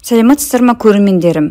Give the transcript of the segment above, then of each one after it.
Сәлеметсіздер ме көрермендерім?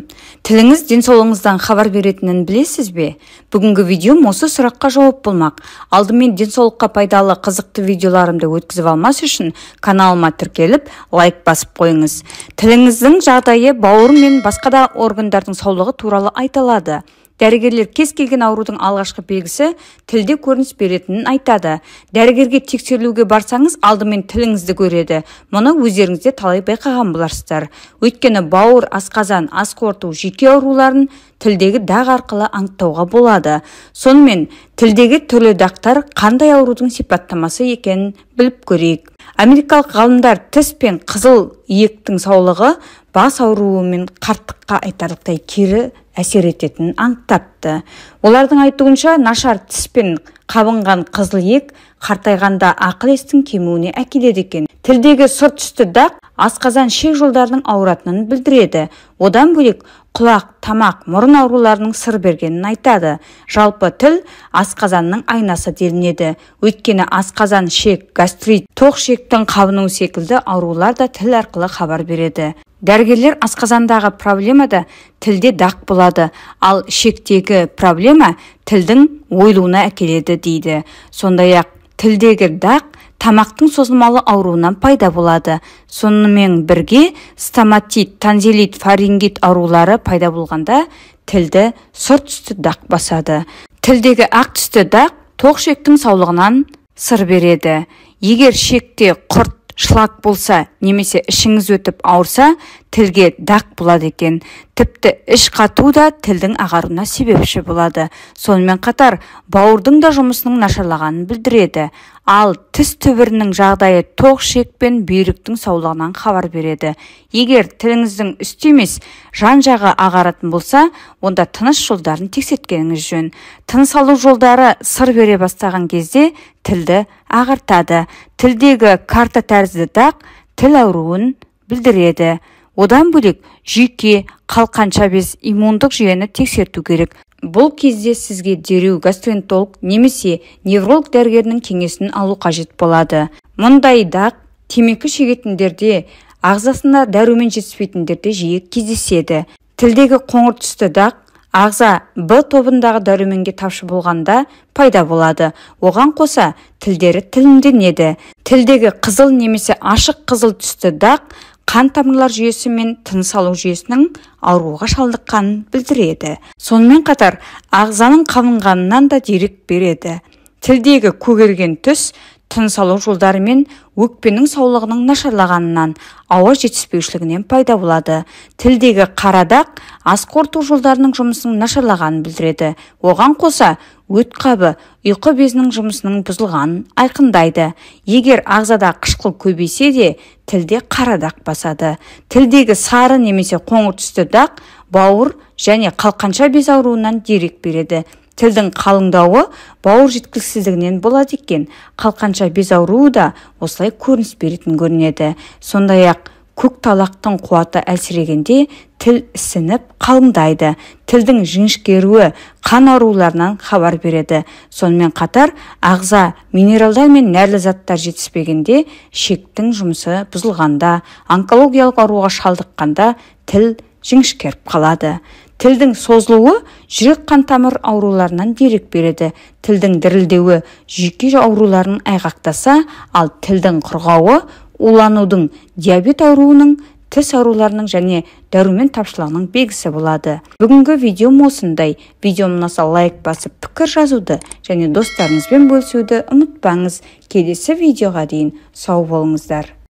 Тіліңіз денсаулығыңыздан хабар беретінін білесіз бе? Бүгінгі видеом осы сұраққа жауап болмақ. Алдымен денсаулыққа пайдалы қызықты видеоларымды өткізіп алмас үшін каналыма тіркеліп, лайк басып қойыңыз. Тіліңіздің жағдайы бауыр мен басқа да органдардың саулығы туралы айтылады. Дәрігерлер кез келген аурудың алғашқы белгісі тілде көрініс беретінін айтады. Дәрігерге тексерілуге барсаңыз, алдымен тіліңізді көреді. Мұны өздеріңізде талай байқаған боларсыздар. Өйткені бауыр, асқазан, ас қорыту, жүйке ауруларын тілдегі дақ арқылы анықтауға болады. Сонымен тілдегі түрлі дақтар қандай аурудың сипаттамасы екенін біліп көрейік. Америкалық ғалымдар тіс пен қызыл иектің саулығы бас ауруы мен қарттыққа айтарлықтай кері әсер ететінін анықтапты. Олардың айтуынша, нашар тіс пен қабынған қызыл иек қартайғанда ақыл-естің кемуіне әкеледі екен. Тілдегі сұр түсті дақ асқазан ішек жолдарының ауыратынын білдіреді. Одан бөлек құлақ, тамақ, мұрын ауруларының сыр бергенін айтады. Жалпы тіл асқазанның айнасы делінеді. Өйткені асқазан, ішек, гастрит, тоқ ішектің қабыну секілді аурулар да тіл арқылы хабар береді. Дәрігерлер асқазандағы проблемада тілде дақ болады, ал ішектегі проблема тілдің ойылуына әкеледі дейді. Сондай-ақ тілдегі дақ тамақтың созылмалы ауруынан пайда болады. Сонымен бірге стоматит, танзелит, фарингит аурулары пайда болғанда тілді сұр түсті дақ басады. Тілдегі ақ түсті дақ тоқ ішектің саулығынан сыр береді. Егер ішекте құрт, шлак болса, немесе ішіңіз өтіп ауырса, тілге дақ болады екен. Тіпті іш қату да тілдің ағаруына себепші болады. Сонымен қатар, бауырдың да жұмысының нашарлағанын білдіреді. Ал тіс түбірінің жағдайы тоқ ішек пен бүйректің саулығынан хабар береді. Егер тіліңіздің үсті емес, жан жағы ағаратын болса, онда тыныс жолдарын тексерткеніңіз жөн. Тыныс алу жолдары сыр бере бастаған кезде тілді ағартады. Тілдегі карта тәрізді дақ тіл ауруын білдіреді. Одан бөлек жүйке, қалқанша без, иммундық жүйені тексерту керек. Бұл кезде сізге дереу гастроэнтеролог немесе невролог дәрігерінің кеңесін алу қажет болады. Мұндай дақ темекі шегетіндерде, ағзасында дәрумен жетіспейтіндерде жиі кездеседі. Тілдегі қоңыр түсті дақ ағза Б тобындағы дәруменге тапшы болғанда пайда болады. Оған қоса тілдері тілімденеді. Тілдегі қызыл немесе ашық қызыл түсті дақ қан тамырлар жүйесі мен тыныс алу жүйесінің ауруға шалдыққанын білдіреді. Сонымен қатар, ағзаның қабынғанынан да дерек береді. Тілдегі көгерген түс тыныс алу жолдары мен өкпенің саулығының нашарлағанынан, ауа жетіспеушілігінен пайда болады. Тілдегі қара дақ ас қорыту жолдарының жұмысының нашарлағанын білдіреді. Оған қоса, өт қабы, ұйқы безінің жұмысының бұзылғанын айқындайды. Егер ағзада қышқыл көбейсе де, тілде қара дақ басады. Тілдегі сары немесе қоңыр түсті дақ бауыр және қалқанша без ауруынан дерек береді. Тілдің қалыңдауы бауыр жеткіліксіздігінен болады екен. Қалқанша без ауруы да осылай көрініс беретін көрінеді. Сондай-ақ көк талақтың қуаты әлсірегенде тіл ісініп қалыңдайды. Тілдің жіңішкеруі қан ауруларынан хабар береді. Сонымен қатар, ағза минералдар мен нәрлі заттар жетіспегенде, ішектің жұмысы бұзылғанда, онкологиялық ауруға шалдыққанда тіл жіңішкеріп қалады. Тілдің созылуы жүрек қан тамыр ауруларынан дерек береді. Тілдің дірілдеуі жүйке ауруларын айғақтаса, ал тілдің құрғауы уланудың, диабет ауруының, тіс ауруларының және дәрумен тапшылығының белгісі болады. Бүгінгі видеом осындай. Видеом ұнаса лайк басып пікір жазуды және достарыңызбен бөлісуді ұмытпаңыз. Келесі видеоға дейін сау болыңыздар.